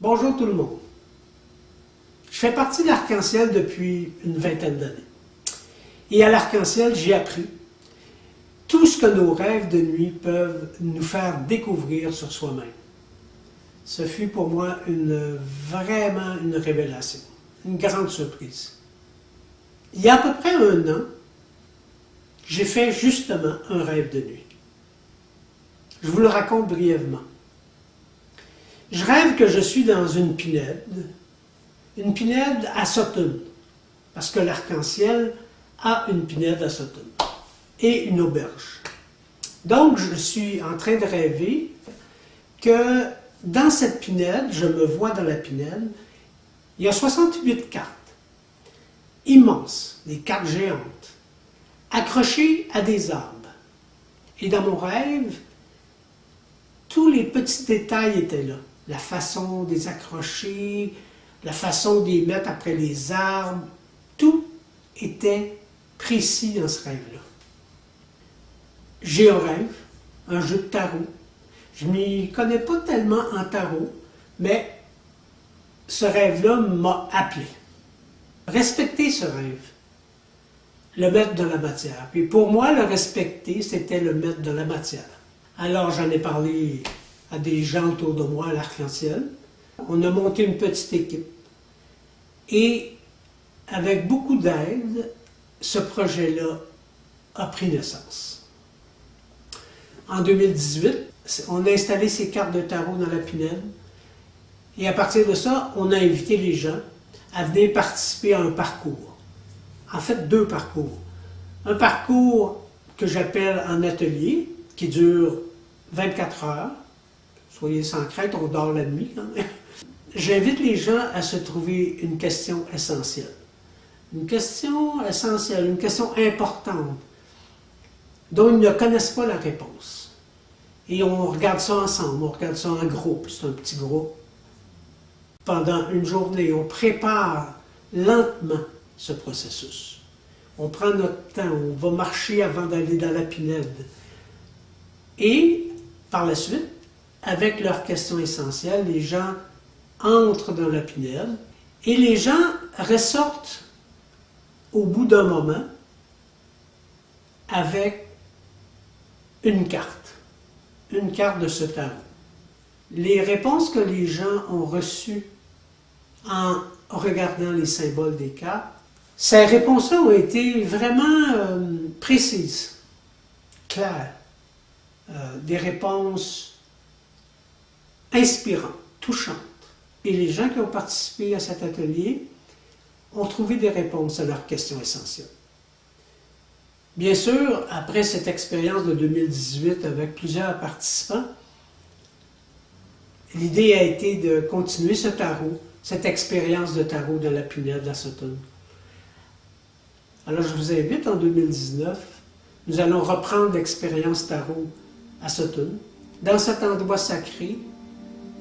Bonjour tout le monde. Je fais partie de l'Arc-en-Ciel depuis une vingtaine d'années. Et à l'Arc-en-Ciel, j'ai appris tout ce que nos rêves de nuit peuvent nous faire découvrir sur soi-même. Ce fut pour moi vraiment une révélation, une grande surprise. Il y a à peu près un an, j'ai fait justement un rêve de nuit. Je vous le raconte brièvement. Je rêve que je suis dans une pinède à Sutton, parce que l'Arc-en-Ciel a une pinède à Sutton, et une auberge. Donc, je suis en train de rêver que dans cette pinède, je me vois dans la pinède, il y a 68 cartes, immenses, des cartes géantes, accrochées à des arbres. Et dans mon rêve, tous les petits détails étaient là. La façon de les accrocher, la façon de les mettre après les arbres, tout était précis dans ce rêve-là. J'ai un rêve, un jeu de tarot. Je ne m'y connais pas tellement en tarot, mais ce rêve-là m'a appelé. Respecter ce rêve, le mettre dans la matière. Puis pour moi, le respecter, c'était le mettre dans la matière. Alors j'en ai parlé à des gens autour de moi à l'Arc-en-Ciel. On a monté une petite équipe. Et avec beaucoup d'aide, ce projet-là a pris naissance. En 2018, on a installé ces cartes de tarot dans la pinède. Et à partir de ça, on a invité les gens à venir participer à un parcours. En fait, deux parcours. Un parcours que j'appelle en atelier, qui dure 24 heures. Soyez sans crainte, on dort la nuit quand même. J'invite les gens à se trouver une question essentielle. Une question essentielle, une question importante, dont ils ne connaissent pas la réponse. Et on regarde ça ensemble, on regarde ça en groupe, c'est un petit groupe. Pendant une journée, on prépare lentement ce processus. On prend notre temps, on va marcher avant d'aller dans la pinède. Et par la suite, avec leurs questions essentielles, les gens entrent dans la pinède et les gens ressortent au bout d'un moment avec une carte de ce tarot. Les réponses que les gens ont reçues en regardant les symboles des cartes, ces réponses-là ont été vraiment précises, claires, des réponses inspirantes, touchantes. Et les gens qui ont participé à cet atelier ont trouvé des réponses à leurs questions essentielles. Bien sûr, après cette expérience de 2018 avec plusieurs participants, l'idée a été de continuer ce tarot, cette expérience de tarot de la pinède à Sutton. Alors je vous invite en 2019, nous allons reprendre l'expérience tarot à Sutton. Dans cet endroit sacré,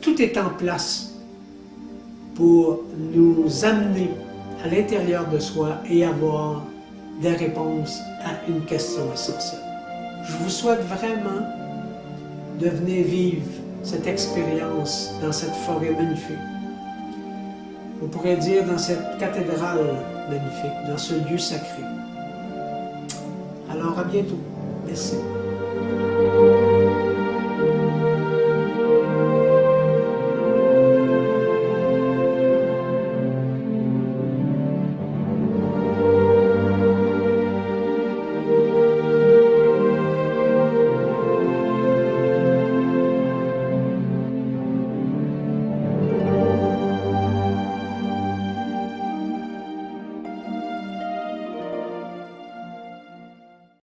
tout est en place pour nous amener à l'intérieur de soi et avoir des réponses à une question essentielle. Je vous souhaite vraiment de venir vivre cette expérience dans cette forêt magnifique. On pourrait dire dans cette cathédrale magnifique, dans ce lieu sacré. Alors à bientôt. Merci.